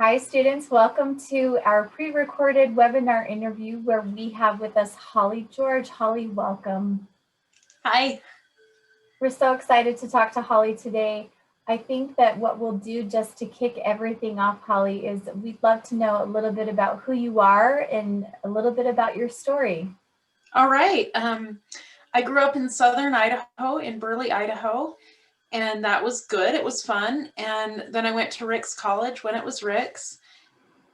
Hi students, welcome to our pre-recorded webinar interview where we have with us Holly George. Holly, welcome. Hi. We're so excited to talk to Holly today. I think that what we'll do just to kick everything off, Holly, is we'd love to know a little bit about who you are and a little bit about your story. All right. I grew up in southern Idaho, in Burley, Idaho, and that was good. It was fun. And then I went to Ricks College when it was Ricks,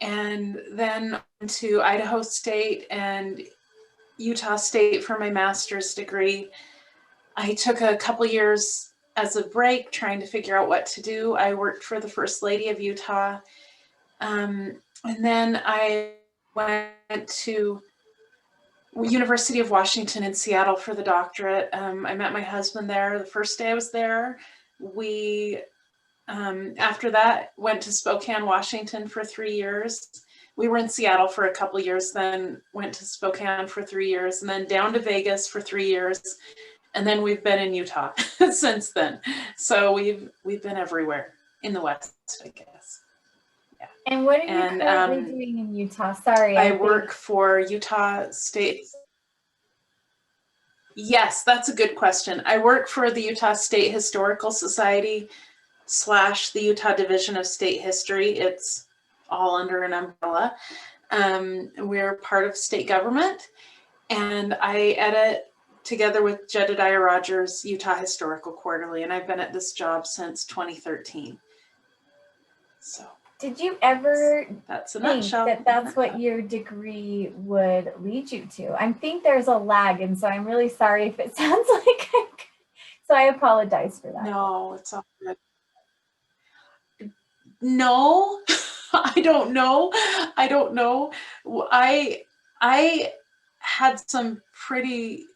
and then to Idaho State and Utah State for my master's degree. I took a couple years as a break trying to figure out what to do. I worked for the First Lady of Utah. And then I went to University of Washington in Seattle for the doctorate. I met my husband there the first day I was there. We, after that, went to Spokane, Washington for 3 years. We were in Seattle for a couple years, then went to Spokane for 3 years, and then down to Vegas for 3 years. And then we've been in Utah since then. So we've been everywhere in the West, I guess. Yeah. And what are you currently doing in Utah? Sorry. I work for Utah State. Yes, that's a good question. I work for the Utah State Historical Society / the Utah Division of State History. It's all under an umbrella. We're part of state government, and I edit together with Jedediah Rogers, Utah Historical Quarterly, and I've been at this job since 2013. So. Did you ever that's a think nutshell. that that's what your degree would lead you to? I think there's a lag, and so I'm really sorry if it sounds like so I apologize for that. No, it's all good. No, I don't know. I had some pretty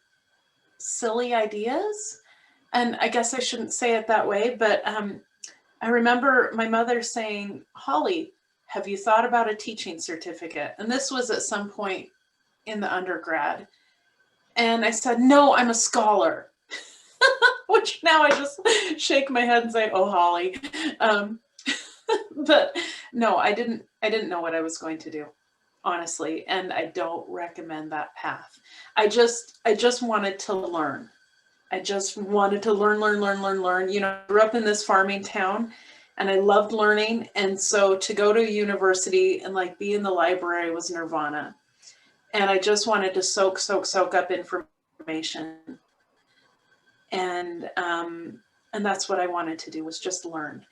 silly ideas, and I guess I shouldn't say it that way, but I remember my mother saying, "Holly, have you thought about a teaching certificate?" And this was at some point in the undergrad. And I said, "No, I'm a scholar." Which now I just shake my head and say, "Oh, Holly." But no, I didn't know what I was going to do, honestly, and I don't recommend that path. I just wanted to learn. I just wanted to learn. You know, I grew up in this farming town, and I loved learning, and so to go to university and like be in the library was nirvana. And I just wanted to soak up information, and that's what I wanted to do, was just learn.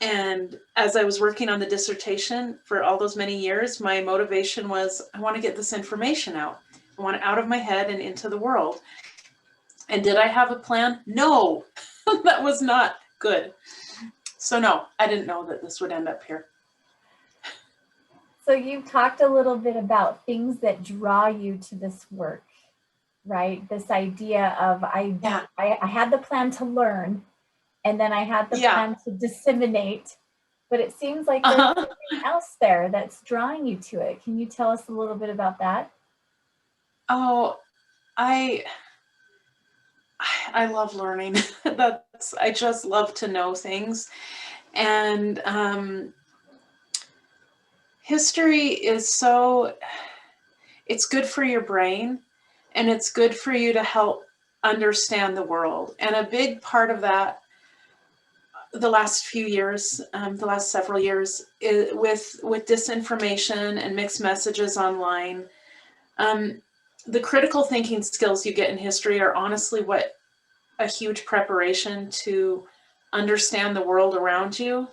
And as I was working on the dissertation for all those many years, my motivation was, I want to get this information out. I want it out of my head and into the world. And did I have a plan? No, that was not good. So no, I didn't know that this would end up here. So you talked a little bit about things that draw you to this work, right? This idea of I had the plan to learn, and then I had the plan to disseminate, but it seems like there's something else there that's drawing you to it. Can you tell us a little bit about that? Oh, I love learning. I just love to know things. And history is it's good for your brain, and it's good for you to help understand the world. And a big part of that, the last few years, the last several years, with disinformation and mixed messages online, the critical thinking skills you get in history are honestly what a huge preparation to understand the world around you.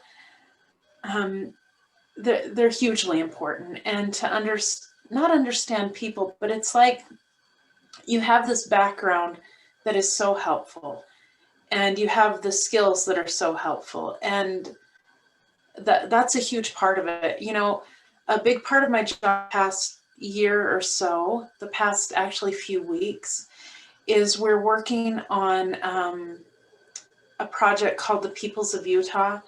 They're hugely important, and to not understand people, but it's like you have this background that is so helpful, and you have the skills that are so helpful, and that's a huge part of it. You know, a big part of my job past year or so, the past actually few weeks, is we're working on a project called the Peoples of Utah,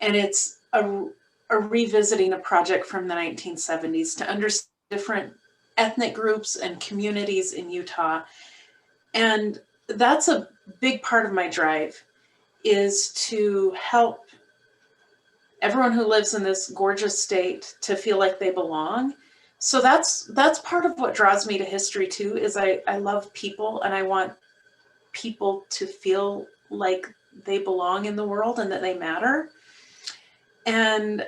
and it's a revisiting a project from the 1970s to understand different ethnic groups and communities in Utah. And that's a big part of my drive, is to help everyone who lives in this gorgeous state to feel like they belong. So that's part of what draws me to history too, is I love people, and I want people to feel like they belong in the world and that they matter, and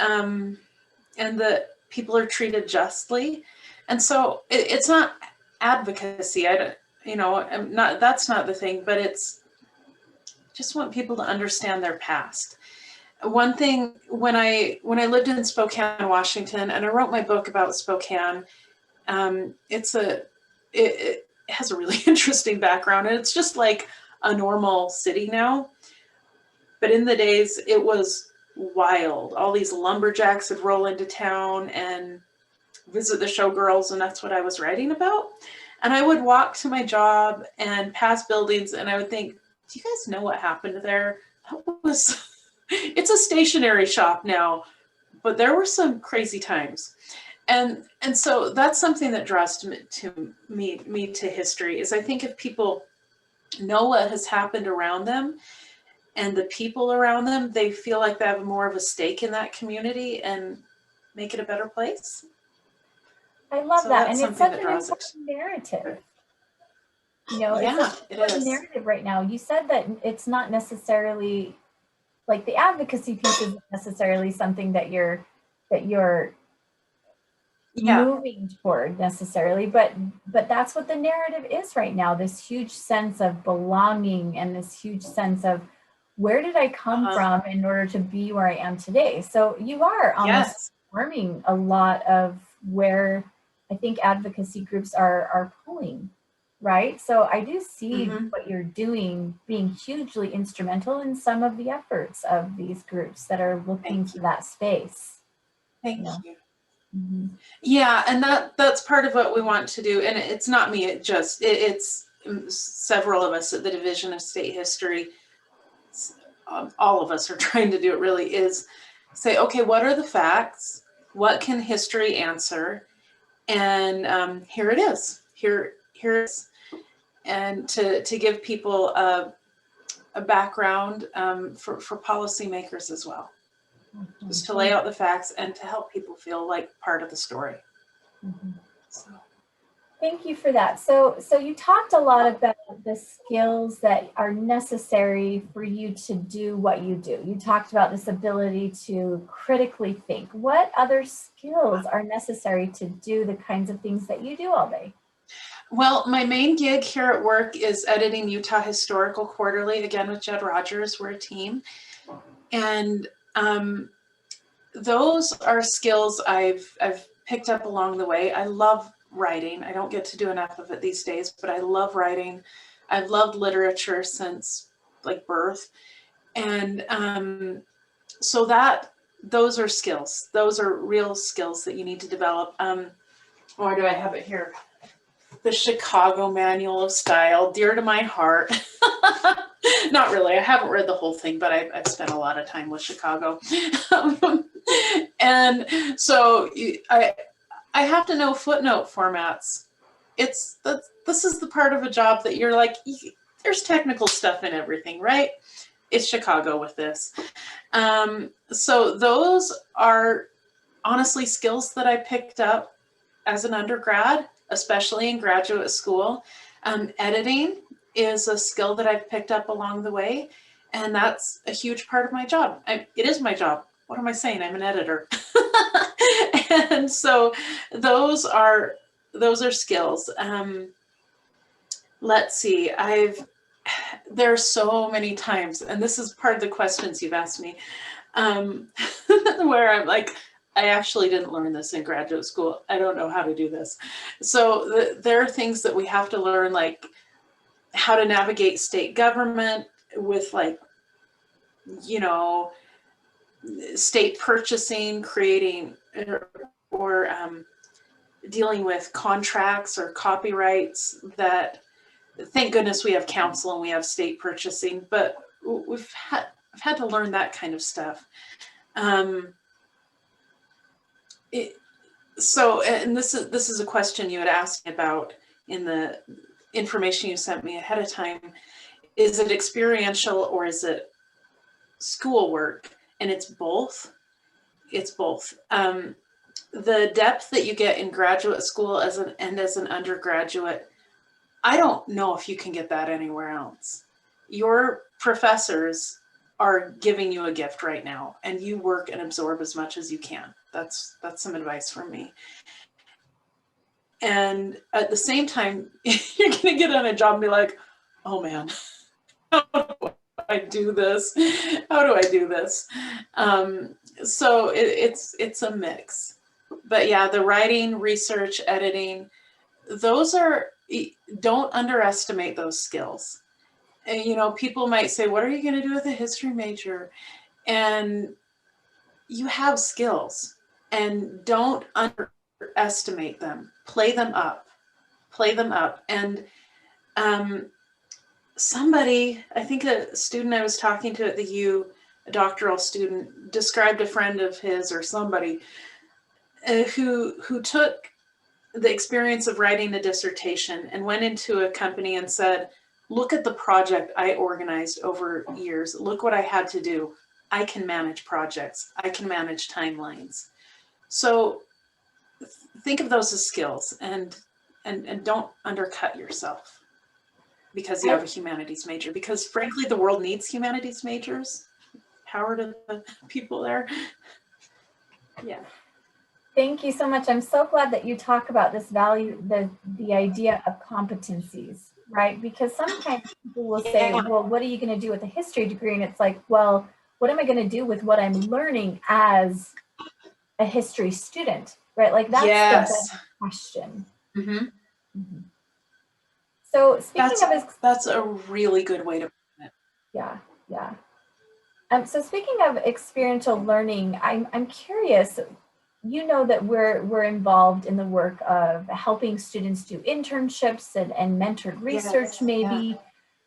that people are treated justly. And so it's not advocacy. I don't, I'm not, that's not the thing, but it's just want people to understand their past. One thing, when I lived in Spokane, Washington, and I wrote my book about Spokane, it has a really interesting background, and it's just like a normal city now. But in the days, it was wild. All these lumberjacks would roll into town and visit the showgirls, and that's what I was writing about. And I would walk to my job and pass buildings, and I would think, do you guys know what happened there? That was, it's a stationery shop now, but there were some crazy times. And so that's something that draws me to history, is I think if people know what has happened around them and the people around them, they feel like they have more of a stake in that community and make it a better place. I love that. And it's such an important narrative. It's such an important narrative right now. You said that it's not necessarily, like, the advocacy piece isn't necessarily something that you're moving toward necessarily, but that's what the narrative is right now. This huge sense of belonging and this huge sense of, where did I come from in order to be where I am today? So you are almost forming a lot of where I think advocacy groups are pulling, right? So I do see what you're doing being hugely instrumental in some of the efforts of these groups that are looking to that space. Thank you. Yeah, and that's part of what we want to do. And it's not me, it's several of us at the Division of State History. All of us are trying to do it, really, is say, okay, what are the facts? What can history answer? And here it is. Here it is. And to give people a background for policymakers as well. Just to lay out the facts and to help people feel like part of the story. So. Thank you for that. So you talked a lot about the skills that are necessary for you to do what you do. You talked about this ability to critically think. What other skills are necessary to do the kinds of things that you do all day? Well, my main gig here at work is editing Utah Historical Quarterly, again with Jed Rogers. We're a team. And those are skills I've picked up along the way. I love writing. I don't get to do enough of it these days, but I love writing. I've loved literature since like birth. And so those are skills. Those are real skills that you need to develop. Or do I have it here? The Chicago Manual of Style, dear to my heart. Not really. I haven't read the whole thing, but I've spent a lot of time with Chicago. And so I have to know footnote formats. This is the part of a job that you're like, there's technical stuff in everything, right? It's Chicago with this. So those are honestly skills that I picked up as an undergrad, especially in graduate school. Editing is a skill that I've picked up along the way, and that's a huge part of my job. It is my job. What am I saying? I'm an editor. And so those are skills. Let's see, there are so many times, and this is part of the questions you've asked me, where I'm like, I actually didn't learn this in graduate school. I don't know how to do this. So there are things that we have to learn, like how to navigate state government with, like, state purchasing, creating or dealing with contracts or copyrights. That, thank goodness we have council and we have state purchasing, but I've had to learn that kind of stuff. So, and this is a question you had asked me about in the information you sent me ahead of time. Is it experiential or is it schoolwork? And it's both. it's both. The depth that you get in graduate school as an undergraduate, I don't know if you can get that anywhere else. Your professors are giving you a gift right now, and you work and absorb as much as you can. That's some advice from me. And at the same time, you're going to get on a job and be like, oh man, how do I do this? How do I do this? So it's a mix. But yeah, the writing, research, editing, those are, don't underestimate those skills. And, you know, people might say, what are you going to do with a history major? And you have skills, and don't underestimate them. Play them up. Play them up. And somebody, I think a student I was talking to at the U, a doctoral student, described a friend of his or somebody who took the experience of writing a dissertation and went into a company and said, look at the project I organized over years. Look what I had to do. I can manage projects. I can manage timelines. So think of those as skills, and don't undercut yourself because you have a humanities major, because frankly, the world needs humanities majors. Power to the people there. Yeah. Thank you so much. I'm so glad that you talk about this value, the idea of competencies, right? Because sometimes people will say, well, what are you going to do with a history degree? And it's like, well, what am I going to do with what I'm learning as a history student, right? Like that's the big question. Mm-hmm. Mm-hmm. So speaking that's a really good way to put it. Yeah, yeah. So speaking of experiential learning, I'm curious. You know that we're involved in the work of helping students do internships and mentored research, maybe. Yeah.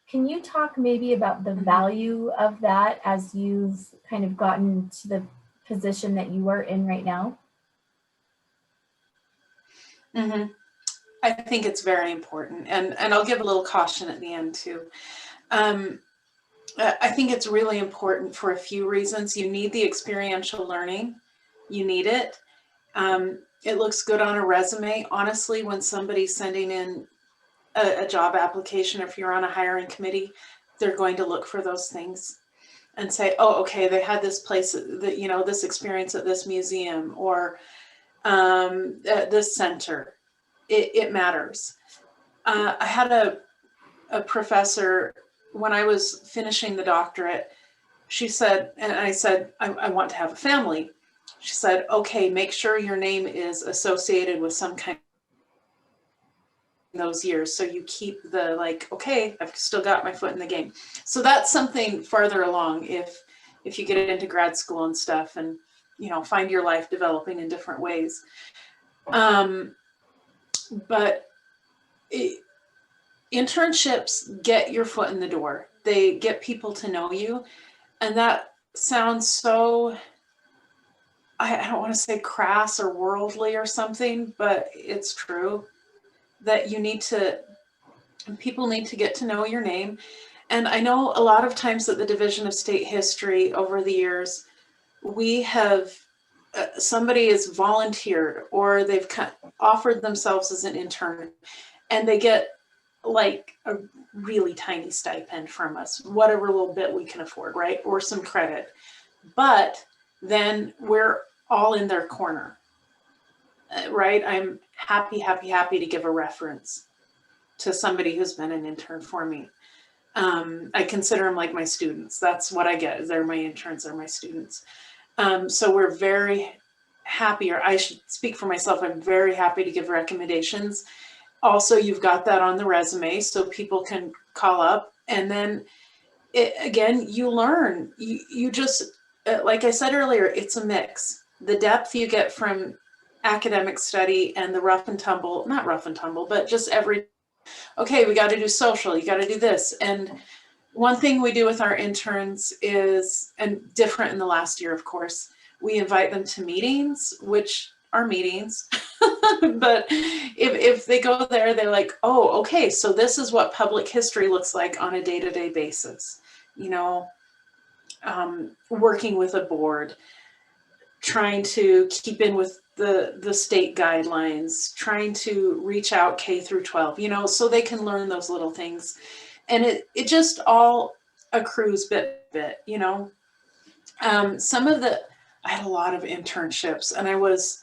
Can you talk maybe about the value of that as you've kind of gotten to the position that you are in right now? Mm-hmm. I think it's very important. And I'll give a little caution at the end too. I think it's really important for a few reasons. You need the experiential learning. You need it. It looks good on a resume. Honestly, when somebody's sending in a job application, if you're on a hiring committee, they're going to look for those things and say, oh, okay, they had this place, that, you know, this experience at this museum or at this center. It matters. I had a professor when I was finishing the doctorate. She said, and I said, I want to have a family. She said, okay, make sure your name is associated with some kind of those years. So you keep the like, okay, I've still got my foot in the game. So that's something farther along if you get into grad school and stuff and, you know, find your life developing in different ways. But internships get your foot in the door. They get people to know you. And that sounds so, I don't want to say crass or worldly or something, but it's true that people need to get to know your name. And I know a lot of times at the Division of State History over the years, we have, somebody has volunteered or they've offered themselves as an intern and they get like a really tiny stipend from us, whatever little bit we can afford, right? Or some credit. But then we're all in their corner, right? I'm happy to give a reference to somebody who's been an intern for me. I consider them like my students. That's what I get. They're my interns, they're my students. So we're very happy, or I should speak for myself, I'm very happy to give recommendations. Also, you've got that on the resume so people can call up. And then again, you learn. You just, like I said earlier, it's a mix. The depth you get from academic study and the rough and tumble, not rough and tumble, but just okay, we got to do social, you got to do this. And one thing we do with our interns is, and different in the last year, of course, we invite them to meetings, which are meetings. But if they go there, they're like, oh, okay, so this is what public history looks like on a day-to-day basis. You know, working with a board, trying to keep in with the state guidelines, trying to reach out K through 12, you know, so they can learn those little things. And it just all accrues bit by bit, you know. I had a lot of internships, and I was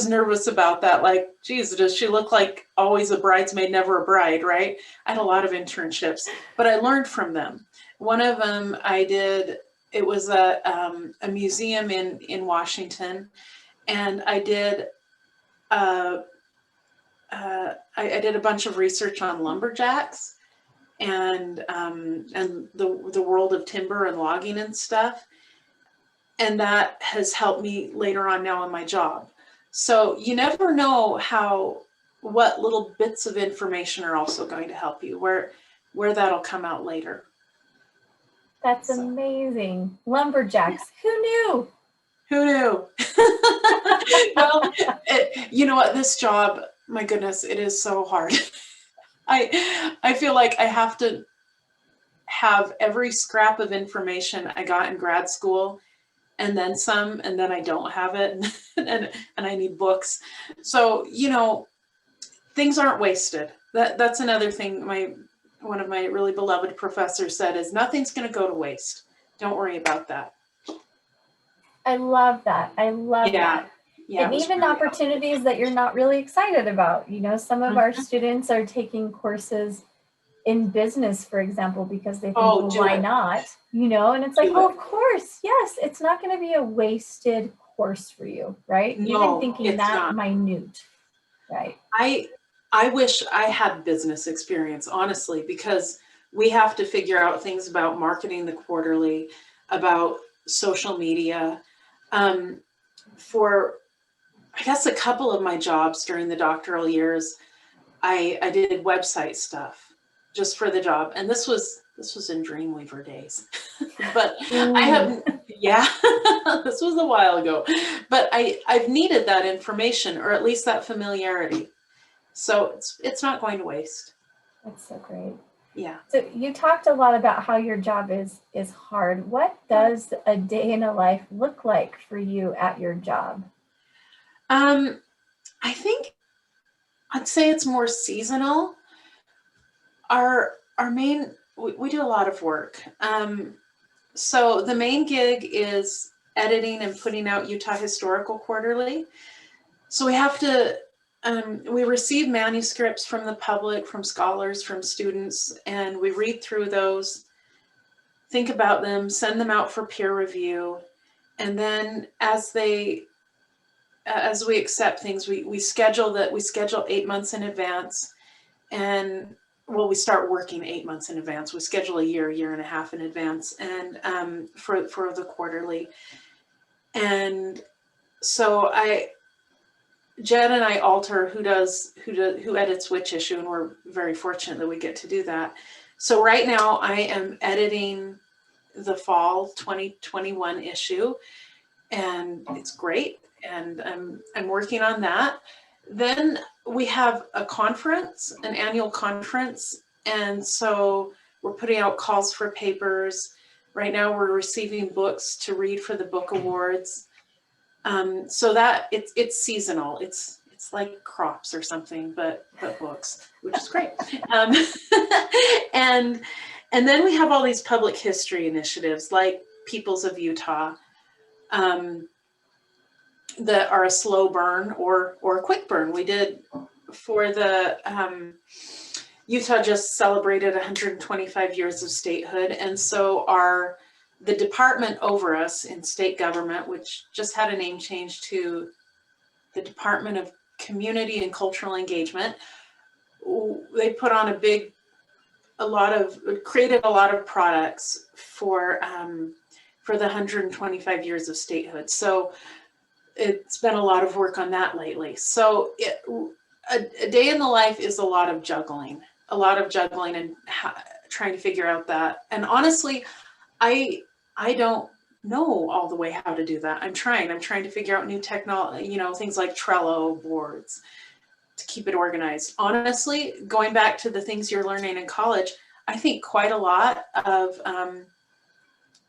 nervous about that. Like, geez, does she look like always a bridesmaid, never a bride, right? I had a lot of internships, but I learned from them. One of them I did, it was a museum in Washington, and I did I did a bunch of research on lumberjacks and the world of timber and logging and stuff. And that has helped me later on now in my job. So you never know what little bits of information are also going to help you, where that'll come out later. That's amazing. Lumberjacks. Who knew? Who knew? Well, you know what? This job, my goodness, it is so hard. I feel like I have to have every scrap of information I got in grad school, and then some, and then I don't have it, and I need books. So, you know, things aren't wasted. That's another thing one of my really beloved professors said is nothing's going to go to waste. Don't worry about that. I love that. I love that. Yeah, and even really opportunities helpful that you're not really excited about. You know, some of our students are taking courses in business, for example, because they think, well, why not? You know, and it's like, well, of course, yes, it's not going to be a wasted course for you, right? No, even thinking that not minute, right? I wish I had business experience, honestly, because we have to figure out things about marketing the quarterly, about social media. For, I guess, a couple of my jobs during the doctoral years, I did website stuff just for the job. And this was in Dreamweaver days, but I have, yeah, this was a while ago, but I've needed that information, or at least that familiarity. So it's not going to waste. That's so great. Yeah. So you talked a lot about how your job is hard. What does a day in a life look like for you at your job? I think I'd say it's more seasonal. Our main, we do a lot of work. So the main gig is editing and putting out Utah Historical Quarterly. So we have to, we receive manuscripts from the public, from scholars, from students, and we read through those, think about them, send them out for peer review. And then as we accept things, we schedule 8 months in advance. And well, we start working 8 months in advance. We schedule a year and a half in advance, and for the quarterly. And so Jed and I alter who edits which issue, and we're very fortunate that we get to do that. So right now I am editing the fall 2021 issue, and it's great. And I'm working on that. Then we have a conference, an annual conference. And so we're putting out calls for papers. Right now we're receiving books to read for the book awards. So that it's seasonal. It's like crops or something, but books, which is great. And then we have all these public history initiatives like Peoples of Utah, that are a slow burn or a quick burn. We did for the Utah just celebrated 125 years of statehood, and so the department over us in state government, which just had a name change to the Department of Community and Cultural Engagement, they put on created a lot of products for the 125 years of statehood. So it's been a lot of work on that lately. So a day in the life is a lot of juggling and trying to figure out that. And honestly, I don't know all the way how to do that. I'm trying to figure out new technology, things like Trello boards to keep it organized. Honestly, going back to the things you're learning in college, I think quite a lot of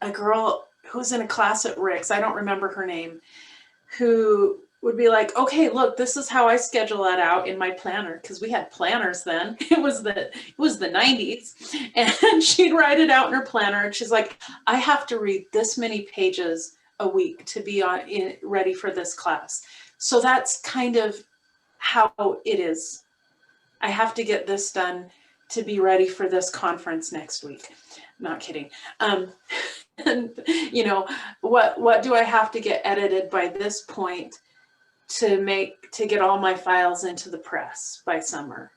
a girl who's in a class at Rick's, I don't remember her name, who would be like, okay, look, this is how I schedule that out in my planner, because we had planners then. It was the 90s, and she'd write it out in her planner, and she's like, I have to read this many pages a week to be ready for this class. So that's kind of how it is. I have to get this done to be ready for this conference next week. Not kidding. And you know, what do I have to get edited by this point to get all my files into the press by summer?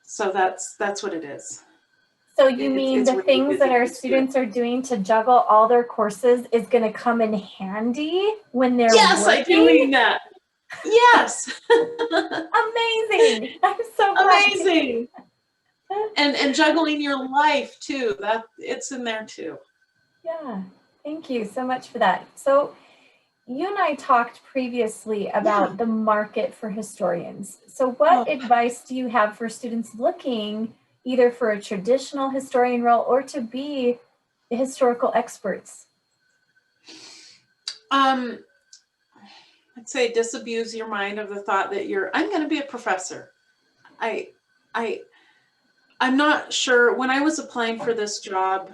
So that's what it is. So you mean the really things that our students are doing to juggle all their courses is going to come in handy when they're yes, working? I do mean that. Yes. Amazing. I'm so glad. Amazing. And juggling your life too. That it's in there too. Yeah. Thank you so much for that. So you and I talked previously about the market for historians. So what advice do you have for students looking either for a traditional historian role or to be historical experts? I'd say disabuse your mind of the thought that I'm going to be a professor. I'm not sure. When I was applying for this job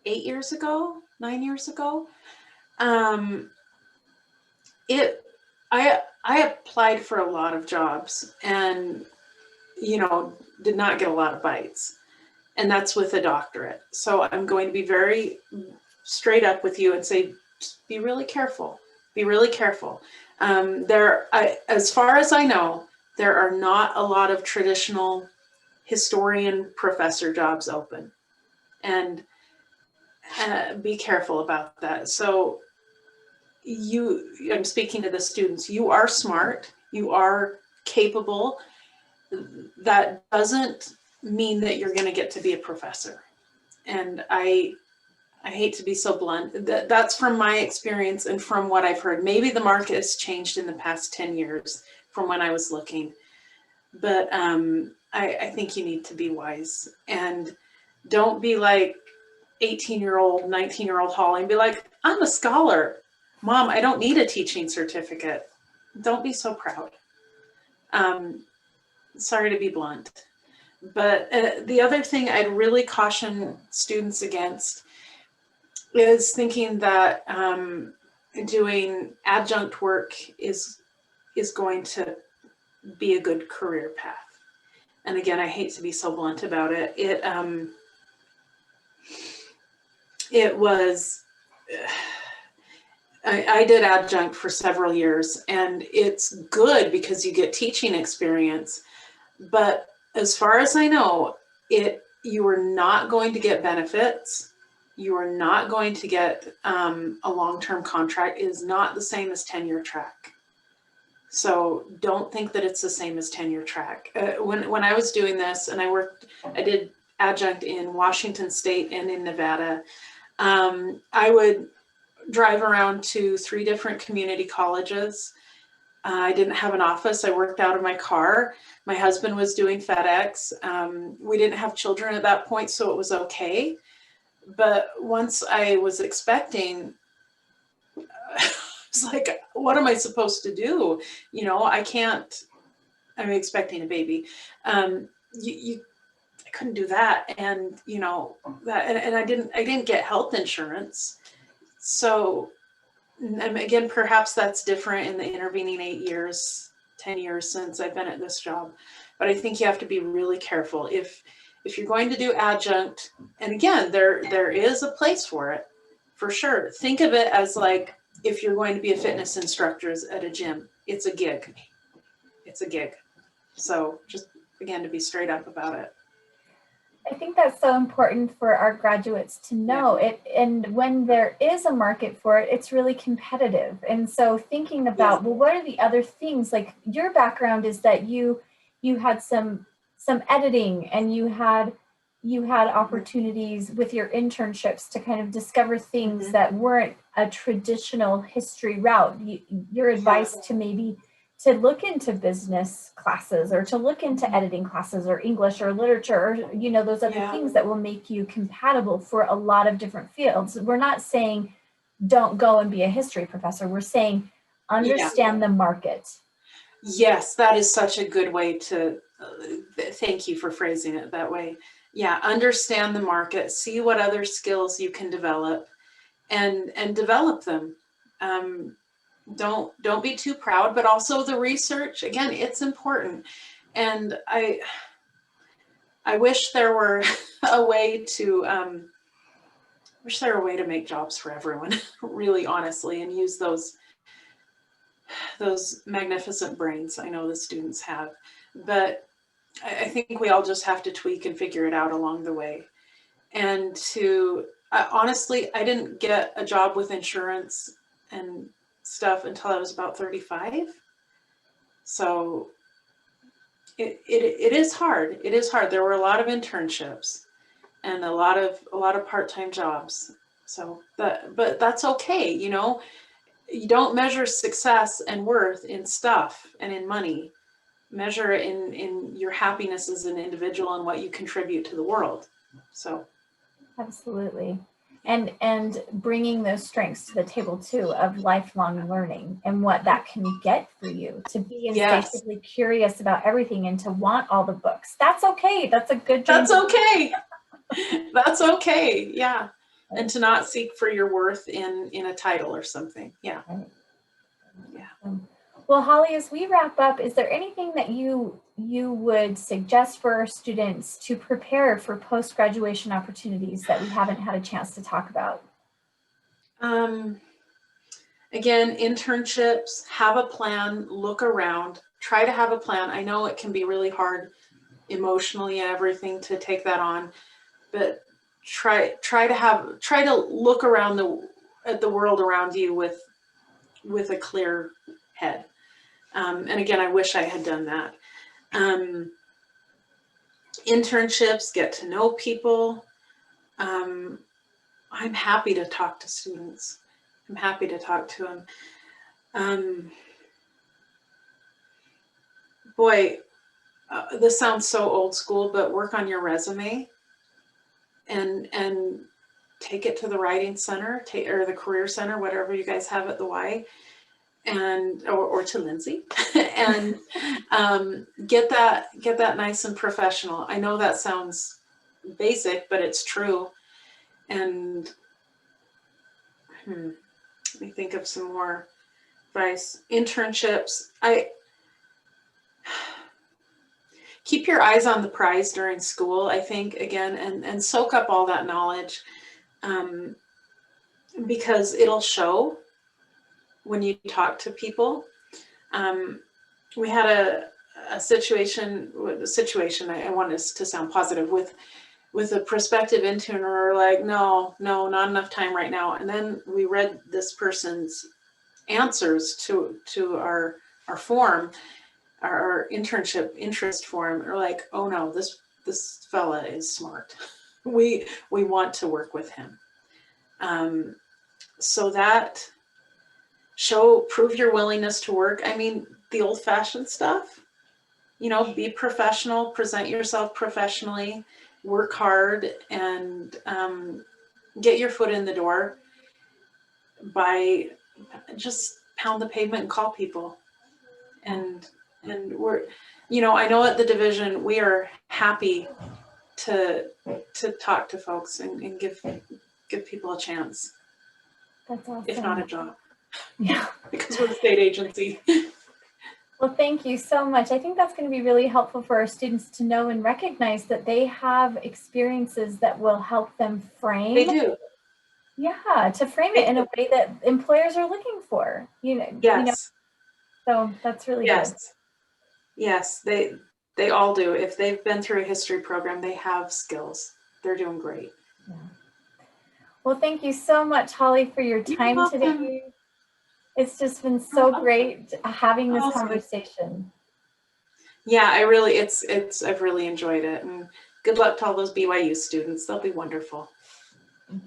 9 years ago, I applied for a lot of jobs and, you know, did not get a lot of bites. And that's with a doctorate. So I'm going to be very straight up with you and say, be really careful. Be really careful. As far as I know, there are not a lot of traditional historian professor jobs open. And be careful about that. So I'm speaking to the students, you are smart, you are capable. That doesn't mean that you're going to get to be a professor. And I hate to be so blunt. That's from my experience and from what I've heard. Maybe the market has changed in the past 10 years from when I was looking. But I think you need to be wise. And don't be like 18-year-old, 19-year-old Holly and be like, I'm a scholar. Mom, I don't need a teaching certificate. Don't be so proud. Sorry to be blunt. But the other thing I'd really caution students against is thinking that doing adjunct work is going to be a good career path. And again, I hate to be so blunt about it. It was, I did adjunct for several years, and it's good because you get teaching experience. But as far as I know, you are not going to get benefits. You are not going to get a long-term contract. It is not the same as tenure track. So don't think that it's the same as tenure track. When I was doing this, and I did adjunct in Washington State and in Nevada, I would drive around to 3 different community colleges. I didn't have an office. I worked out of my car. My husband was doing FedEx. We didn't have children at that point, so it was okay. But once I was expecting, it's like, what am I supposed to do? You know, I'm expecting a baby. I couldn't do that. And, you know, and I didn't get health insurance. So, and again, perhaps that's different in the intervening 10 years since I've been at this job. But I think you have to be really careful. If you're going to do adjunct, and again, there is a place for it, for sure. Think of it as like, if you're going to be a fitness instructor at a gym, it's a gig. It's a gig. So just, again, to be straight up about it. I think that's so important for our graduates to know it. And when there is a market for it, it's really competitive. And so thinking about, well, what are the other things? Like your background is that you had some editing, and you had opportunities with your internships to kind of discover things that weren't a traditional history route. Your advice to maybe to look into business classes or to look into editing classes or English or literature or, you know, those other things that will make you compatible for a lot of different fields. We're not saying don't go and be a history professor. We're saying understand the market. Yes, that is such a good way to, thank you for phrasing it that way. Yeah, understand the market, see what other skills you can develop and develop them. Don't be too proud, but also the research, again, it's important. And I wish there were a way to, make jobs for everyone, really honestly, and use those magnificent brains I know the students have. But I think we all just have to tweak and figure it out along the way. And honestly, I didn't get a job with insurance and stuff until I was about 35. So it is hard. It is hard. There were a lot of internships and a lot of part-time jobs. So but that's okay, you know. You don't measure success and worth in stuff and in money. Measure it in your happiness as an individual and what you contribute to the world. So absolutely. And bringing those strengths to the table too of lifelong learning and what that can get for you to be insatiably curious about everything and to want all the books. That's okay. That's a good dream. That's okay. That's okay. Yeah. And to not seek for your worth in a title or something. Yeah. Right. Yeah. Well, Holly, as we wrap up, is there anything that you would suggest for our students to prepare for post-graduation opportunities that we haven't had a chance to talk about? Again, internships, have a plan, look around, try to have a plan. I know it can be really hard emotionally and everything to take that on, but try to look around at the world around you with a clear head. And again, I wish I had done that. Internships, get to know people. I'm happy to talk to students. I'm happy to talk to them. Boy, this sounds so old school, but work on your resume and take it to the writing center, or the career center, whatever you guys have at the Y, and or to Lindsay, and get that nice and professional. I know that sounds basic, but it's true. And let me think of some more advice. Internships. Keep your eyes on the prize during school, I think, again, and soak up all that knowledge, because it'll show when you talk to people. We had a situation, I want this to sound positive, with a prospective intern, we were like, no, not enough time right now. And then we read this person's answers to our form, our internship interest form. We're like, oh no, this fella is smart. We want to work with him. So that prove your willingness to work. I mean, the old-fashioned stuff, you know, be professional, present yourself professionally, work hard, and get your foot in the door by just pound the pavement and call people. And we're, you know, I know at the division, we are happy to talk to folks and give people a chance. That's awesome. If not a job. Yeah. Because we're a state agency. Well, thank you so much. I think that's going to be really helpful for our students to know and recognize that they have experiences that will help them frame. They do. Yeah, to frame it in a way that employers are looking for. Yes. You know, so that's really good. Yes, they all do. If they've been through a history program, they have skills. They're doing great. Yeah. Well, thank you so much, Holly, for your time today. It's just been so great having this conversation. Yeah, I've really enjoyed it, and good luck to all those BYU students. They'll be wonderful.